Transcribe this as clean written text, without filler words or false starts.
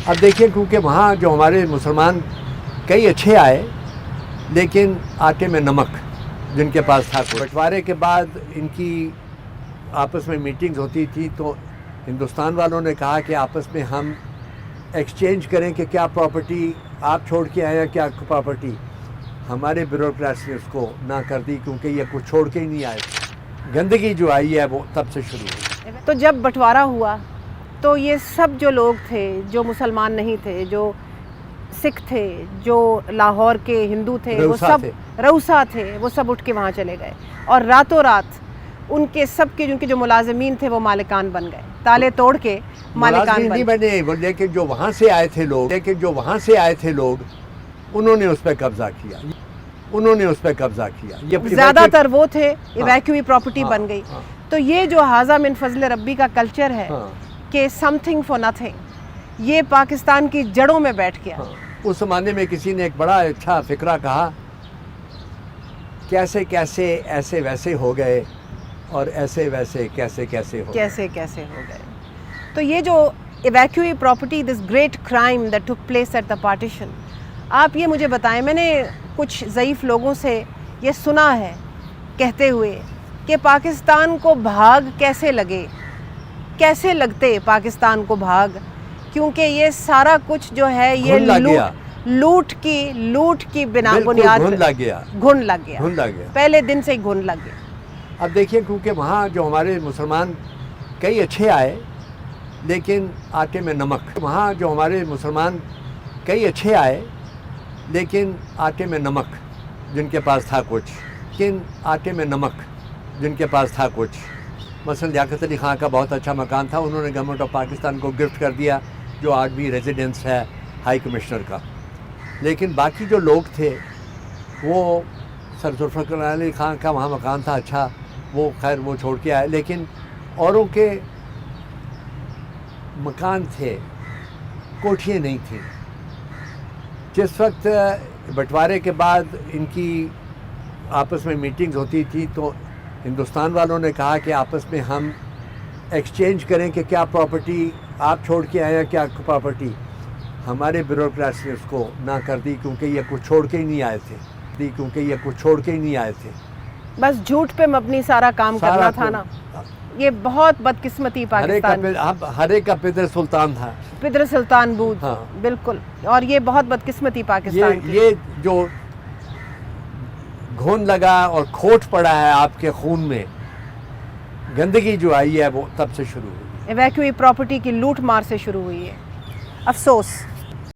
اب دیکھیں کیونکہ وہاں جو ہمارے مسلمان کئی اچھے آئے لیکن آٹے میں نمک جن کے پاس تھا. بٹوارے کے بعد ان کی آپس میں میٹنگز ہوتی تھی تو ہندوستان والوں نے کہا کہ آپس میں ہم ایکسچینج کریں کہ کیا پراپرٹی آپ چھوڑ کے آئے ہیں, کیا پراپرٹی. ہمارے بیوروکریٹس نے اس کو نہ کر دی کیونکہ یہ کچھ چھوڑ کے ہی نہیں آئے. گندگی جو آئی ہے وہ تب سے شروع ہوئی. تو جب بٹوارا ہوا تو یہ سب جو لوگ تھے جو مسلمان نہیں تھے, جو سکھ تھے, جو لاہور کے ہندو تھے, وہ سب روسا تھے, وہ سب اٹھ کے وہاں چلے گئے اور راتوں رات ان کے سب کے جن کے جو ملازمین تھے وہ مالکان بن گئے, تالے توڑ کے مالکان نہیں بنے. لیکن جو وہاں سے آئے تھے لوگ انہوں نے اس پہ قبضہ کیا. زیادہ تر وہ تھے ایویکیوی پراپرٹی بن گئی. تو یہ جو ھذا من فضل ربی کا کلچر ہے کہ سم تھنگ فار نتھنگ, یہ پاکستان کی جڑوں میں بیٹھ گیا. اس زمانے میں کسی نے ایک بڑا اچھا فقرہ کہا, کیسے کیسے ایسے ویسے ہو گئے اور ایسے ویسے کیسے کیسے ہو گئے. تو یہ جو evacuee property, this great crime that took place at the partition, آپ یہ مجھے بتائیں. میں نے کچھ ضعیف لوگوں سے یہ سنا ہے کہتے ہوئے کہ پاکستان کو بھاگ کیسے لگتے پاکستان کو بھاگ, کیونکہ یہ سارا کچھ جو ہے یہ لوٹ کی بنیاد گھن لگ گیا. پہلے دن سے ہی گھن لگ گیا. اب دیکھیں کیونکہ وہاں جو ہمارے مسلمان کئی اچھے آئے لیکن آٹے میں نمک. جن کے پاس تھا کچھ. مثلا لیاقت علی خان کا بہت اچھا مکان تھا, انہوں نے گورنمنٹ آف پاکستان کو گفٹ کر دیا جو آج بھی ریزیڈنس ہے ہائی کمشنر کا. لیکن باقی جو لوگ تھے وہ سر ذوالفقار علی خان کا وہاں مکان تھا اچھا, وہ خیر وہ چھوڑ کے آئے. لیکن اوروں کے مکان تھے, کوٹھیاں نہیں تھیں. جس وقت بٹوارے کے بعد ان کی آپس میں میٹنگز ہوتی تھی تو ہندوستان والوں نے کہا کہ آپس میں ہم ایکسچینج کریں کہ کیا پراپرٹی آپ چھوڑ کے آئے ہیں, کیا پراپرٹی. ہمارے بیوروکریٹس نے اس کو نہ کر دی کیونکہ یہ کچھ چھوڑ کے ہی نہیں آئے تھے. بس جھوٹ پہ مبنی سارا کام کرنا تھا نا. یہ بہت بدقسمتی پاکستان. ہر ایک کا پدر سلطان تھا, پدر سلطان بود. بالکل. اور یہ بہت بدقسمتی پاکستان کی. یہ جو گھن لگا اور کھوٹ پڑا ہے آپ کے خون میں, گندگی جو آئی ہے وہ تب سے شروع ہوئی. ایویکیوی پراپرٹی کی لوٹ مار سے شروع ہوئی ہے. افسوس.